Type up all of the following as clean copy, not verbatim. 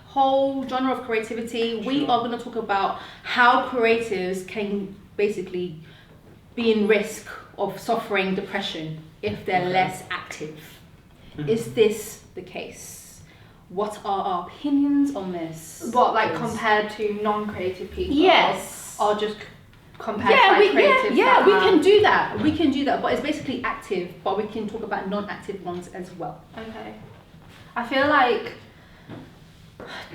whole genre of creativity, we are going to talk about how creatives can basically be in risk of suffering depression if they're less active. Is this the case? What are our opinions on this? What, like compared to non-creative people? Yes. Or just compared to creative? Yeah, we can do that. We can do that, but it's basically active, but we can talk about non-active ones as well. Okay. I feel like,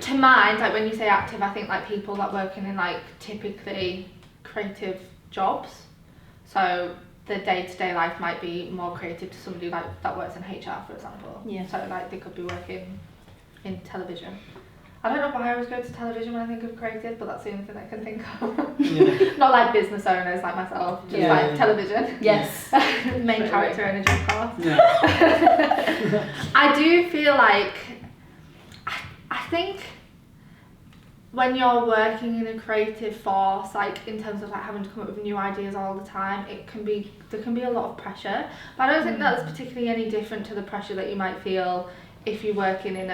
to mind, like when you say active, I think like people that working in like typically creative jobs. So the day-to-day life might be more creative to somebody like that works in HR, for example. Yeah. So like they could be working in television. I don't know why I always go to television when I think of creative, but that's the only thing I can think of. Yeah. Not like business owners like myself, just television. Yes. Main character energy, of course. Yeah. I do feel like, I think when you're working in a creative force, like in terms of like having to come up with new ideas all the time, there can be a lot of pressure. But I don't think that's particularly any different to the pressure that you might feel if you're working in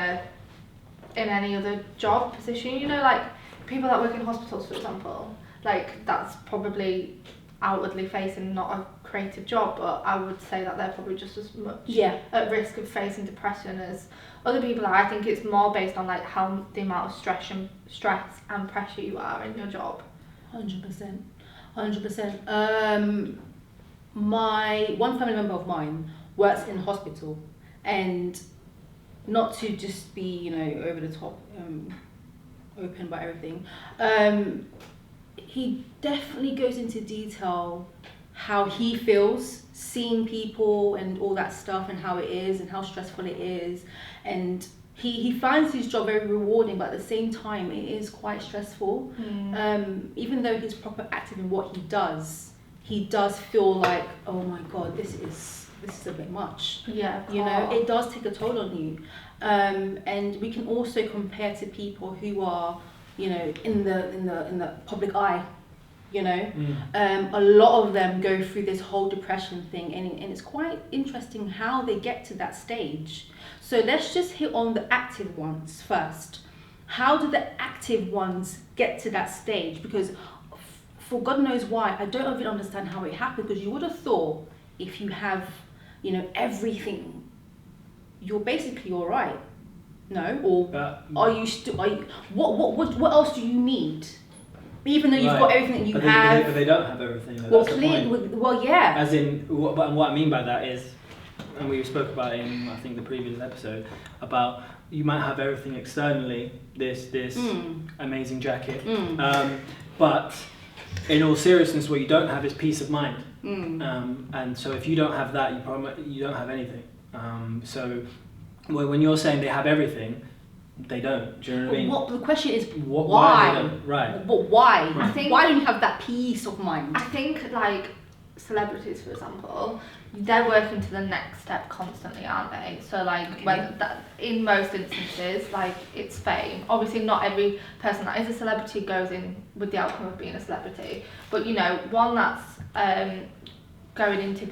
any other job position. You know, like people that work in hospitals, for example, like that's probably outwardly facing not a creative job, but I would say that they're probably just as much at risk of facing depression as other people are. I think it's more based on like how the amount of stress and pressure you are in your job. 100%. My one family member of mine works in hospital, and not to just be, you know, over the top, open about everything, he definitely goes into detail how he feels seeing people and all that stuff, and how it is and how stressful it is, and he finds his job very rewarding, but at the same time it is quite stressful. Even though he's proper active in what he does feel like, oh my god, this is a bit much. Yeah, you know, it does take a toll on you. And we can also compare to people who are, you know, in the public eye. You know, a lot of them go through this whole depression thing, and it's quite interesting how they get to that stage. So let's just hit on the active ones first. How do the active ones get to that stage? Because for God knows why, I don't even understand how it happened, because you would have thought if you have, you know, everything, you're basically all right. No? Or what else do you need? Even though you've got everything that you have. But they don't have everything. Yeah. As in, what I mean by that is, and we spoke about it in, I think, the previous episode, about you might have everything externally, this amazing jacket, but in all seriousness, what you don't have is peace of mind. And so if you don't have that, you don't have anything. So when you're saying they have everything, they don't. Do you know what I mean? Well, the question is why? Why they don't? Right. But why? Right. I think, why don't you have that peace of mind? I think like celebrities, for example, they're working to the next step constantly, aren't they? So like in most instances, like it's fame. Obviously, not every person that is a celebrity goes in with the outcome of being a celebrity, but you know, one that's going to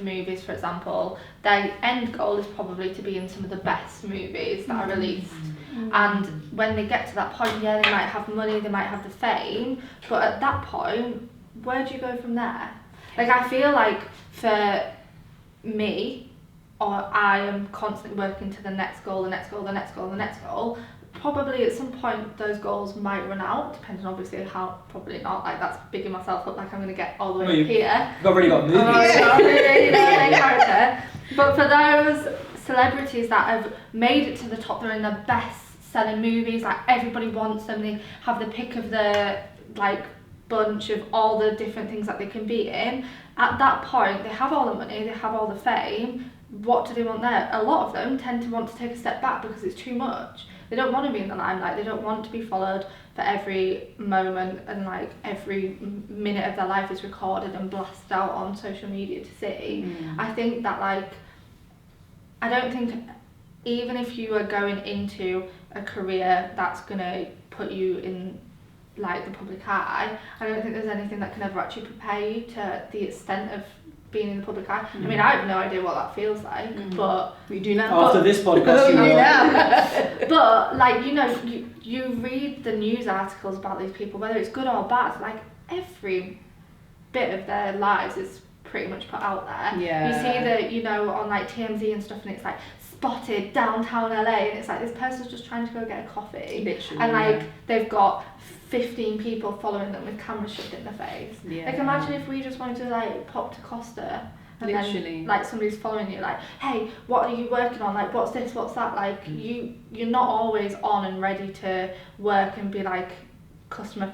movies, for example, their end goal is probably to be in some of the best movies that are released. And when they get to that point, they might have money, they might have the fame, but at that point, where do you go from there? Like, I feel like for me, or I am constantly working to the next goal, the next goal, the next goal, the next goal. Probably at some point those goals might run out, depending obviously how, probably not, like that's bigging myself up like I'm going to get all the way up here. You've already got movies. Character. But for those celebrities that have made it to the top, they're in the best selling movies, like everybody wants them, they have the pick of the like bunch of all the different things that they can be in. At that point, they have all the money, they have all the fame. What do they want there? A lot of them tend to want to take a step back because it's too much. They don't want to be in the limelight, they don't want to be followed for every moment, and like every minute of their life is recorded and blasted out on social media to see. I think that like, I don't think, even if you are going into a career that's going to put you in like the public eye, I don't think there's anything that can ever actually prepare you to the extent of being in the public eye. I mean, I have no idea what that feels like, but we do now. After this podcast, you know. But like, you know, you read the news articles about these people, whether it's good or bad, like every bit of their lives is pretty much put out there. Yeah. You see the, you know, on like TMZ and stuff, and it's like spotted downtown LA, and it's like this person's just trying to go get a coffee. Literally. And like they've got 15 people following them with cameras shoved in their face. Yeah. Like imagine if we just wanted to like pop to Costa and Literally. then like somebody's following you like, hey, what are you working on? Like what's this, what's that? Like you're not always on and ready to work and be like customer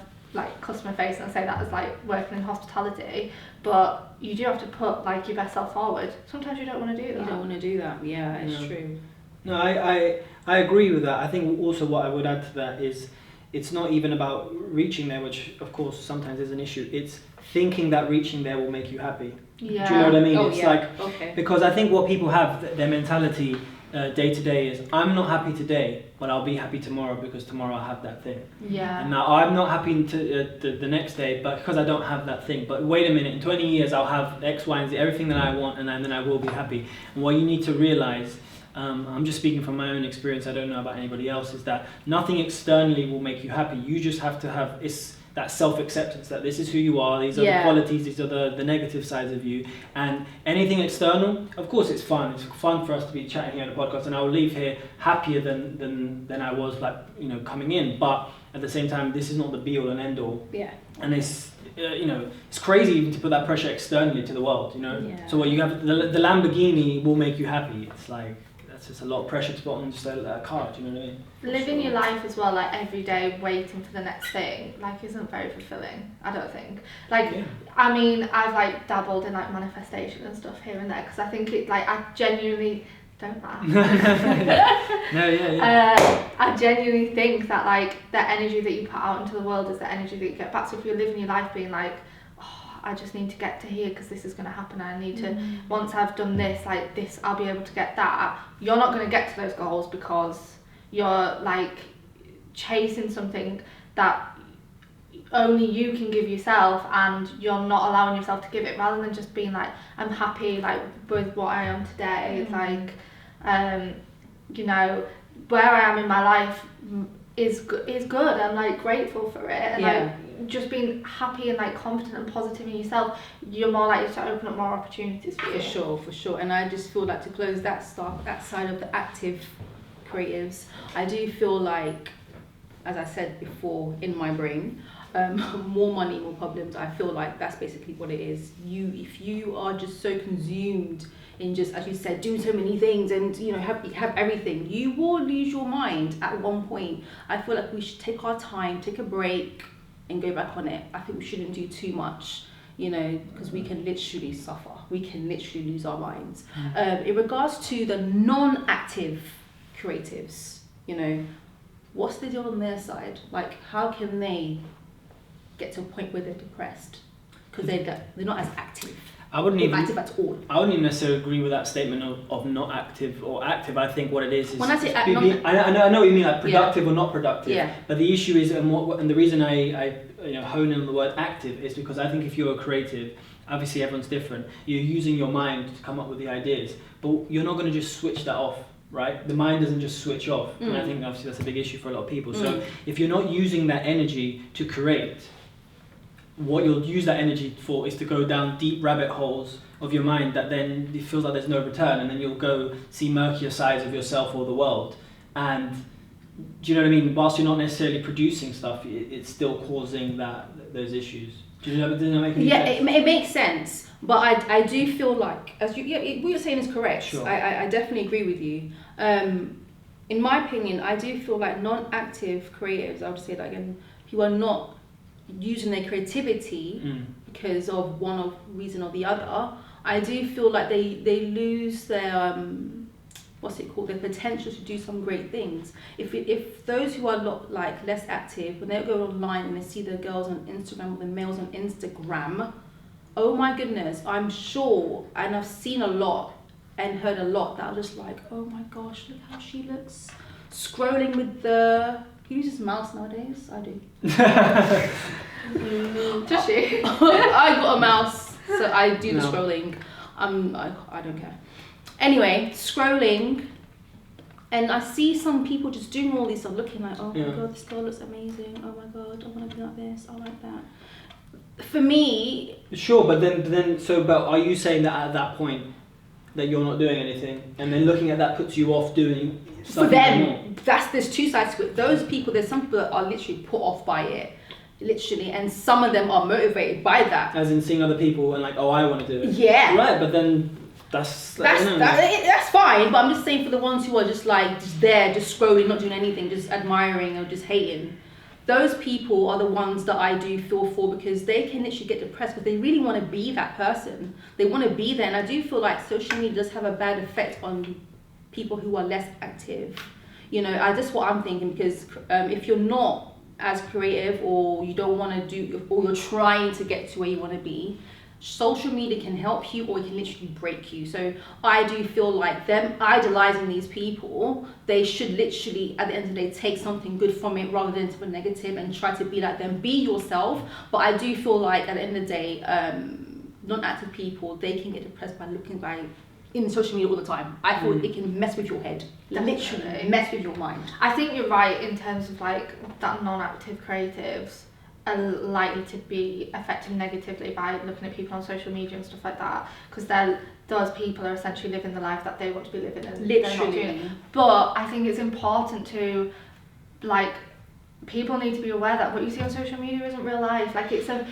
face and say that as like working in hospitality, but you do have to put like your best self forward. Sometimes you don't want to do that. You don't want to do that. Yeah, it's true. No, I agree with that. I think also what I would add to that is it's not even about reaching there, which of course sometimes is an issue. It's thinking that reaching there will make you happy. Yeah. Do you know what I mean? Oh, It's yeah. like, Okay. because I think what people have, their mentality day to day is, I'm not happy today, but I'll be happy tomorrow because tomorrow I'll have that thing. Yeah. And now I'm not happy to the next day, but because I don't have that thing. But wait a minute, in 20 years I'll have X, Y, and Z, everything that I want, and then I will be happy. And what you need to realize, I'm just speaking from my own experience, I don't know about anybody else, is that nothing externally will make you happy. You just have to have that self-acceptance that this is who you are, these are the qualities, these are the negative sides of you, and anything external, of course it's fun for us to be chatting here on the podcast, and I will leave here happier than I was, like, you know, coming in, but at the same time this is not the be-all and end-all. Yeah. And it's you know, it's crazy even to put that pressure externally to the world, you know. Yeah. So what you have, the Lamborghini will make you happy. It's like, that's just a lot of pressure to put on just a car, do you know what I mean? Living your life as well, like every day waiting for the next thing, like isn't very fulfilling, I don't think. Like, Yeah. I mean, I've like dabbled in like manifestation and stuff here and there, because I think it, like, I genuinely, don't laugh. No, yeah. I genuinely think that like the energy that you put out into the world is the energy that you get back. So if you're living your life being like, I just need to get to here because this is going to happen, I need to, once I've done this, like this, I'll be able to get that, you're not going to get to those goals because you're like chasing something that only you can give yourself, and you're not allowing yourself to give it, rather than just being like, I'm happy like with what I am today. Like, you know, where I am in my life is good. I'm like grateful for it, and like just being happy and like confident and positive in yourself, you're more likely to open up more opportunities for you. For sure. And I just feel like, to close that side of the active creatives, I do feel like, as I said before, in my brain, more money, more problems. I feel like that's basically what it is. If you are just so consumed in just, as you said, doing so many things and, you know, have everything, you will lose your mind at one point. I feel like we should take our time, take a break, and go back on it. I think we shouldn't do too much, you know, because we can literally suffer. We can literally lose our minds. In regards to the non-active creatives, you know, what's the deal on their side? Like, how can they get to a point where they're depressed because they're not as active? I wouldn't even active at all. I wouldn't even necessarily agree with that statement of not active or active. I think what it is when I say I know what you mean, like productive or not productive. Yeah. But the issue is, and the reason I hone in on the word active is because I think if you're a creative, obviously everyone's different. You're using your mind to come up with the ideas, but you're not going to just switch that off. Right, the mind doesn't just switch off, and I think obviously that's a big issue for a lot of people. So if you're not using that energy to create, what you'll use that energy for is to go down deep rabbit holes of your mind that then it feels like there's no return, and then you'll go see murkier sides of yourself or the world. And do you know what I mean? Whilst you're not necessarily producing stuff, it's still causing those issues. Do you know? Does that make any sense? Yeah, it makes sense. But I do feel like, what you're saying is correct. Sure. I definitely agree with you. In my opinion, I do feel like non-active creatives, I would say that again, who are not using their creativity because of one reason or the other, I do feel like they lose their their potential to do some great things. If those who are less active, when they go online and they see the girls on Instagram or the males on Instagram, oh my goodness, I'm sure, and I've seen a lot and heard a lot that are just like, oh my gosh, look how she looks. Scrolling with who uses mouse nowadays? I do. Does she? I got a mouse. So I do the No. scrolling. I don't care. Anyway, scrolling, and I see some people just doing all these stuff, looking like, oh my god, this girl looks amazing. Oh my god, I want to be like this. I like that. For me, Sure, but but are you saying that at that point that you're not doing anything, and then looking at that puts you off doing for something more? them, there's two sides to it. Those people, there's some people that are literally put off by it, literally, and some of them are motivated by that. As in seeing other people and like, oh, I want to do it. Yeah. Right, but then that's fine. But I'm just saying for the ones who are just like just there, just scrolling, not doing anything, just admiring or just hating. Those people are the ones that I do feel for, because they can literally get depressed because they really want to be that person. They want to be there, and I do feel like social media does have a bad effect on people who are less active. You know, that's what I'm thinking, because if you're not as creative, or you don't want to do, or you're trying to get to where you want to be, social media can help you or it can literally break you. So I do feel like them idolizing these people, they should literally at the end of the day take something good from it rather than something negative, and try to be like them. Be yourself. But I do feel like at the end of the day, non-active people, they can get depressed by looking in social media all the time. I feel it can mess with your head, literally mess with your mind. I think you're right in terms of like that non-active creatives are likely to be affected negatively by looking at people on social media and stuff like that, because those people are essentially living the life that they want to be living, and they're not doing it. But I think it's important to, like, people need to be aware that what you see on social media isn't real life. Like it's a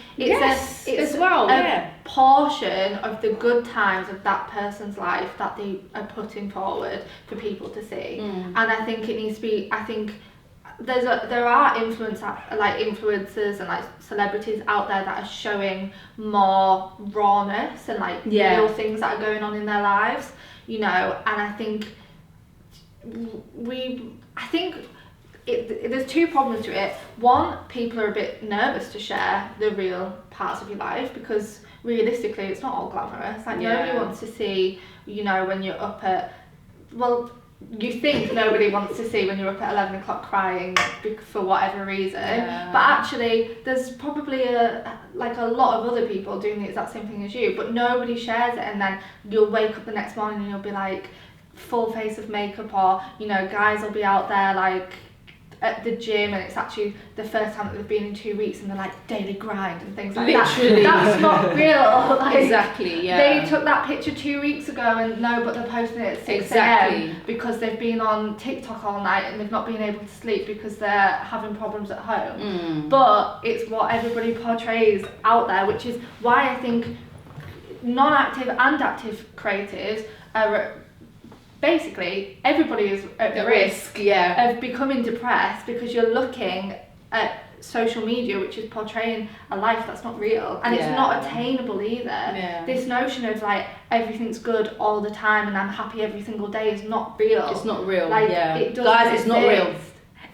portion of the good times of that person's life that they are putting forward for people to see. And I think it needs to be, I think there are influencers and like celebrities out there that are showing more rawness and like real things that are going on in their lives, you know. And I think there's two problems to it. One, people are a bit nervous to share the real parts of your life, because realistically it's not all glamorous. Like nobody wants to see, you know, when you're up at, well, you think nobody wants to see when you're up at 11 o'clock crying for whatever reason, but actually there's probably a lot of other people doing the exact same thing as you, but nobody shares it. And then you'll wake up the next morning and you'll be like full face of makeup, or, you know, guys will be out there like at the gym and it's actually the first time that they've been in 2 weeks and they're like daily grind and things like literally. that. That's not real. Like, exactly, yeah. They took that picture 2 weeks ago and but they're posting it at 6 a.m. because they've been on TikTok all night and they've not been able to sleep because they're having problems at home. But it's what everybody portrays out there, which is why I think non-active and active creatives are basically, everybody is at risk of becoming depressed, because you're looking at social media which is portraying a life that's not real, and it's not attainable either. This notion of like everything's good all the time and I'm happy every single day is not real. It's not real. Like, it doesn't guys, it's not real.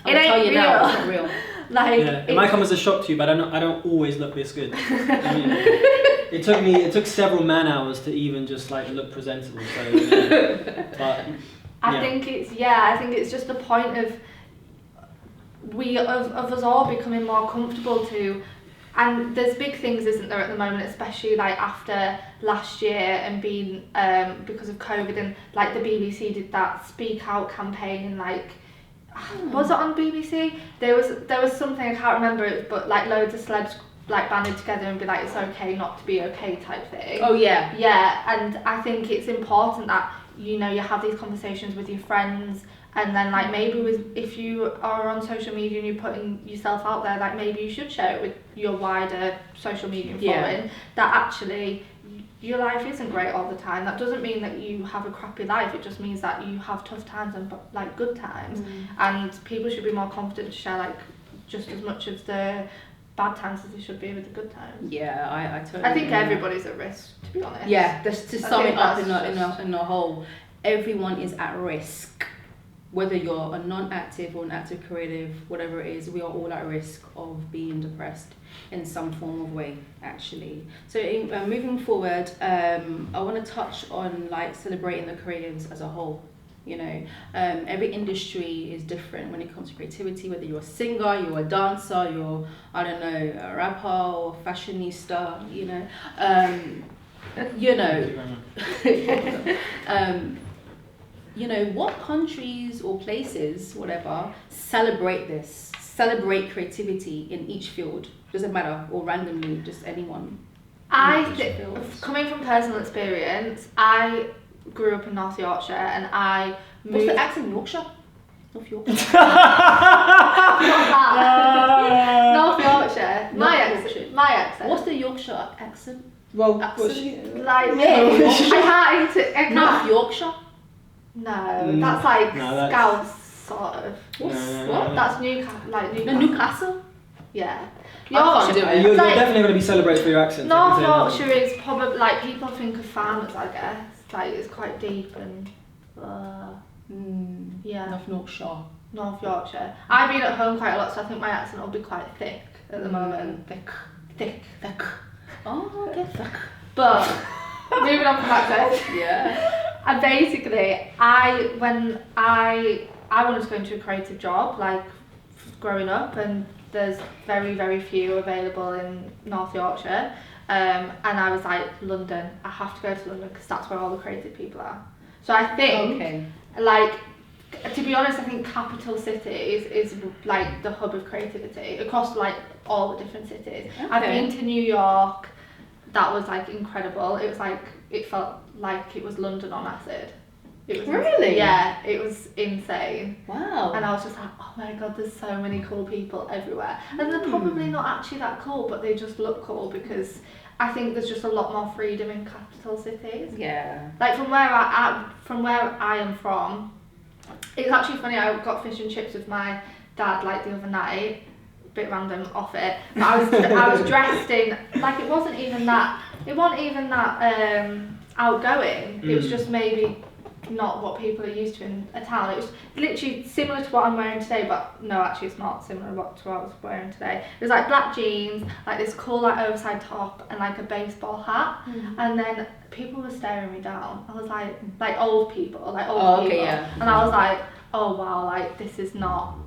It ain't tell you real. now, it's not real. Like, it might come as a shock to you, but I don't always look this good. I mean, it took several man hours to even just like look presentable. So, but I think it's just a point of of us all becoming more comfortable to, and there's big things, isn't there, at the moment, especially like after last year and being because of COVID, and like the BBC did that Speak Out campaign, and like was it on BBC? There was something, I can't remember, but like loads of celebs like banded together and be like, it's okay not to be okay type thing. Oh yeah. Yeah, and I think it's important that, you know, you have these conversations with your friends, and then like maybe if you are on social media and you're putting yourself out there, like maybe you should share it with your wider social media following, that actually your life isn't great all the time. That doesn't mean that you have a crappy life, it just means that you have tough times and like good times. And people should be more confident to share like just as much of the bad times as they should be with the good times. Yeah, I totally I think agree. everybody's at risk, to be honest. Yeah, to sum it up in a whole, everyone is at risk. Whether you're a non-active or an active creative, whatever it is, we are all at risk of being depressed in some form of way, actually. So moving forward, I want to touch on like celebrating the creatives as a whole. you know. Every industry is different when it comes to creativity, whether you're a singer, you're a dancer, you're, I don't know, a rapper or fashionista, you know. You know, what countries or places, whatever, celebrate creativity in each field? Doesn't matter, or randomly, just anyone. I think, coming from personal experience, I grew up in North Yorkshire and I moved... What's the accent? Yorkshire? North Yorkshire? North Yorkshire. My accent. What's the Yorkshire accent? Well, like me. I can't. North Yorkshire? No, that's like Scouse sort of. What? That's Newcastle. Like Newcastle. No, Newcastle? Yeah. You're definitely going to be celebrated for your accent. North Yorkshire is probably like people think of farmers, I guess. Like it's quite deep and yeah. North Yorkshire. I've been at home quite a lot, so I think my accent will be quite thick at the moment. Thick. Oh, okay, thick. But moving on from accent. Yeah. And basically, when I wanted to go into a creative job, like growing up, and there's very, very few available in North Yorkshire. And I was like, London, I have to go to London because that's where all the creative people are. So I think, like, to be honest, I think capital cities is like the hub of creativity across like all the different cities. Okay. I've been to New York, that was like incredible. It was like, it felt like it was London on acid. It was really? Yeah, it was insane. Wow. And I was just like, oh my god, there's so many cool people everywhere. And they're probably not actually that cool, but they just look cool because I think there's just a lot more freedom in capital cities. Yeah. Like from where I am from, it's actually funny, I got fish and chips with my dad like the other night, a bit random off it, but I was dressed in, like it wasn't even that outgoing, it was just maybe not what people are used to in a town. It was literally similar to what I'm wearing today, but no, actually it's not similar to what I was wearing today. It was like black jeans, like this cool like oversized top and like a baseball hat, and then people were staring me down. I was like old people, and I was like, oh wow, like this is not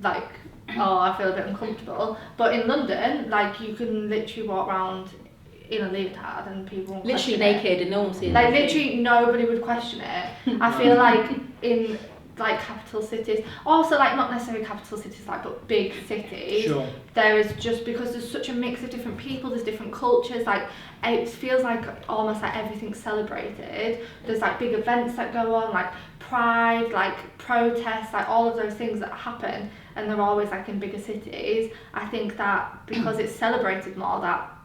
like, oh, I feel a bit uncomfortable. But in London, like you can literally walk around in a leotard and people won't literally naked and no one sees like literally nobody would question it. I feel like in like capital cities, also like not necessarily capital cities like, but big cities, there is, just because there's such a mix of different people, there's different cultures, like it feels like almost like everything's celebrated. There's like big events that go on, like pride, like protests, like all of those things that happen, and they're always like in bigger cities. I think that because it's celebrated more, that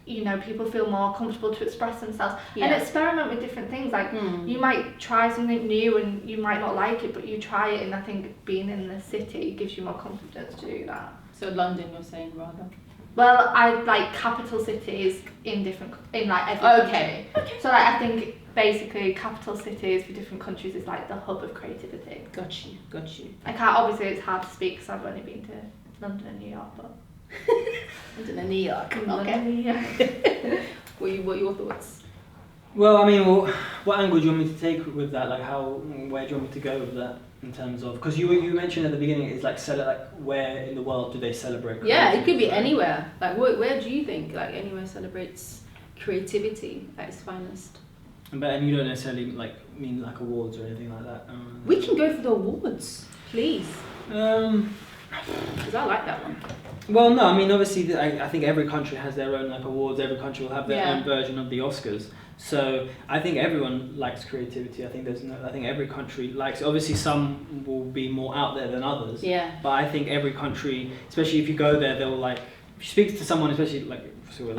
you know, people feel more comfortable to express themselves and experiment with different things. Like you might try something new and you might not like it, but you try it, and I think being in the city gives you more confidence to do that. So London, you're saying, rather? Well, I like capital cities in like every country. Okay. So like I think basically capital cities for different countries is like the hub of creativity. Got you. Obviously it's hard to speak because I've only been to London and New York, but London and New York. Okay. What are your thoughts? Well, I mean, what angle do you want me to take with that? Like, where do you want me to go with that in terms of? Because you mentioned at the beginning, it's like where in the world do they celebrate? Yeah, it could be anywhere. Like, where do you think like anywhere celebrates creativity at its finest? And you don't necessarily like mean like awards or anything like that. We can go for the awards, please. Because I like that one. Well, no, I mean, obviously, I think every country has their own like awards. Every country will have their own version of the Oscars. So I think everyone likes creativity. I think every country likes it. Obviously, some will be more out there than others. Yeah. But I think every country, especially if you go there, they'll like. If you speak to someone, especially like so in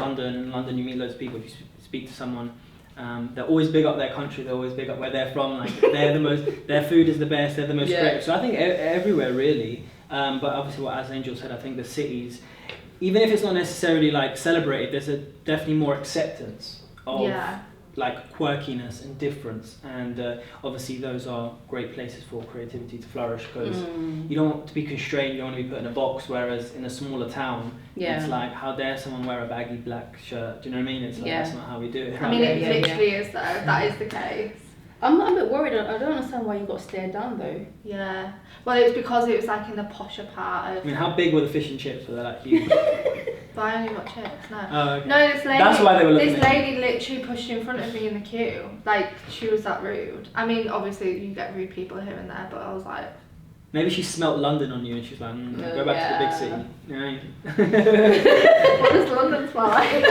London, you meet loads of people. If you speak to someone, they're always big up their country. They're always big up where they're from. Like they're the most. Their food is the best. They're the most creative. So I think everywhere really. But obviously, what as Angel said, I think the cities, even if it's not necessarily like celebrated, there's definitely more acceptance of like quirkiness and difference, and obviously those are great places for creativity to flourish because you don't want to be constrained, you don't want to be put in a box. Whereas in a smaller town, it's like, how dare someone wear a baggy black shirt? Do you know what I mean? It's like that's not how we do it. I mean, it literally is though. That is the case. I'm a bit worried. I don't understand why you got stared down though. Yeah. Well, it was because it was like in the posher part I of. mean, how big were the fish and chips? Were they like huge? But I only got chips. No. Oh, okay. No, this lady. That's why they were looking This at you. lady literally pushed in front of me in the queue. Like she was that rude. I mean, obviously you get rude people here and there, but I was like. Maybe she smelt London on you and she's like, go back to the big city. What does London smell like?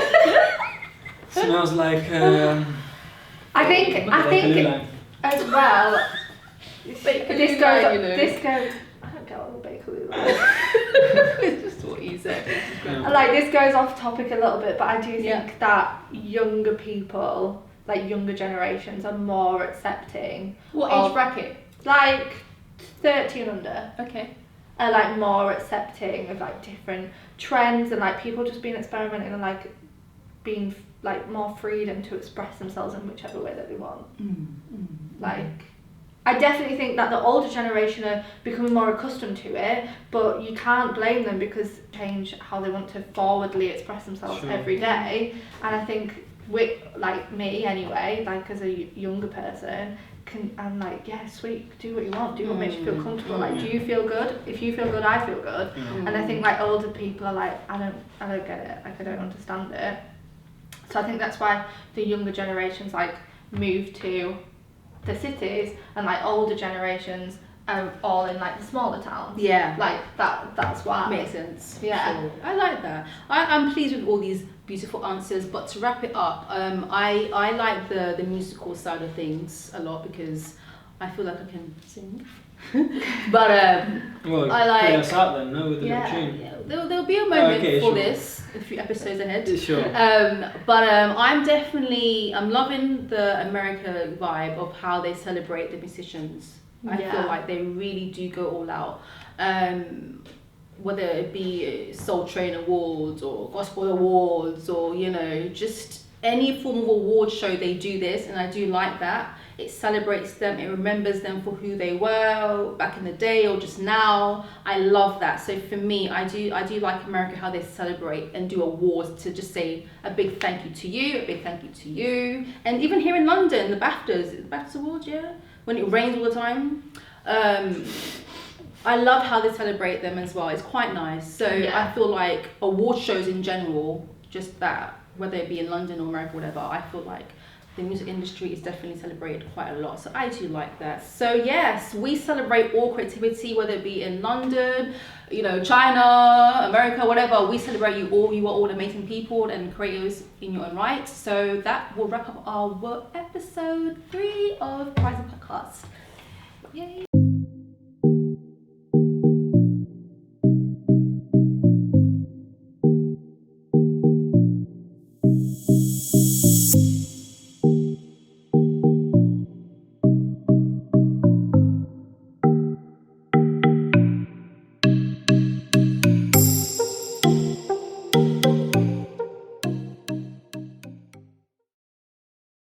Smells like. I think as well. This goes. I don't get what the Bakerloo like. It's just what you said. Like this goes off topic a little bit, but I do think that younger people, like younger generations, are more accepting. What of, age bracket? Like 30 and under. Okay. Are like more accepting of like different trends and like people just being experimenting and like being like more freedom to express themselves in whichever way that they want. Like I definitely think that the older generation are becoming more accustomed to it, but you can't blame them because change how they want to forwardly express themselves every day. And I think with like me anyway, like as a younger person, I'm like, yeah, sweet, do what you want, do what makes you feel comfortable. Like, do you feel good? If you feel good, I feel good. And I think like older people are like, I don't get it, like I don't understand it. So I think that's why the younger generations like move to the cities and like older generations are all in like the smaller towns. Yeah. Like that's why. Makes sense. Yeah. Sure. I like that. I'm pleased with all these beautiful answers, but to wrap it up, I like the musical side of things a lot because I feel like I can sing. But well, I like play us out then, no, with the little tune. Yeah, there'll be a moment for sure. this a few episodes ahead. Sure. But I'm loving the America vibe of how they celebrate the musicians. I feel like they really do go all out. Whether it be Soul Train Awards or Gospel Awards or just any form of award show, they do this, and I do like that. It celebrates them, it remembers them for who they were back in the day or just now. I love that. So for me, I do like America, how they celebrate and do awards to just say a big thank you to you, a big thank you to you. And even here in London, the BAFTAs Awards, when it rains all the time. I love how they celebrate them as well. It's quite nice. So I feel like award shows in general, just that, whether it be in London or America, whatever, I feel like the music industry is definitely celebrated quite a lot. So I do like that. So yes, we celebrate all creativity, whether it be in London, China, America, whatever. We celebrate you all. You are all amazing people and creators in your own right. So that will wrap up our episode 3 of Rising Podcast. Yay!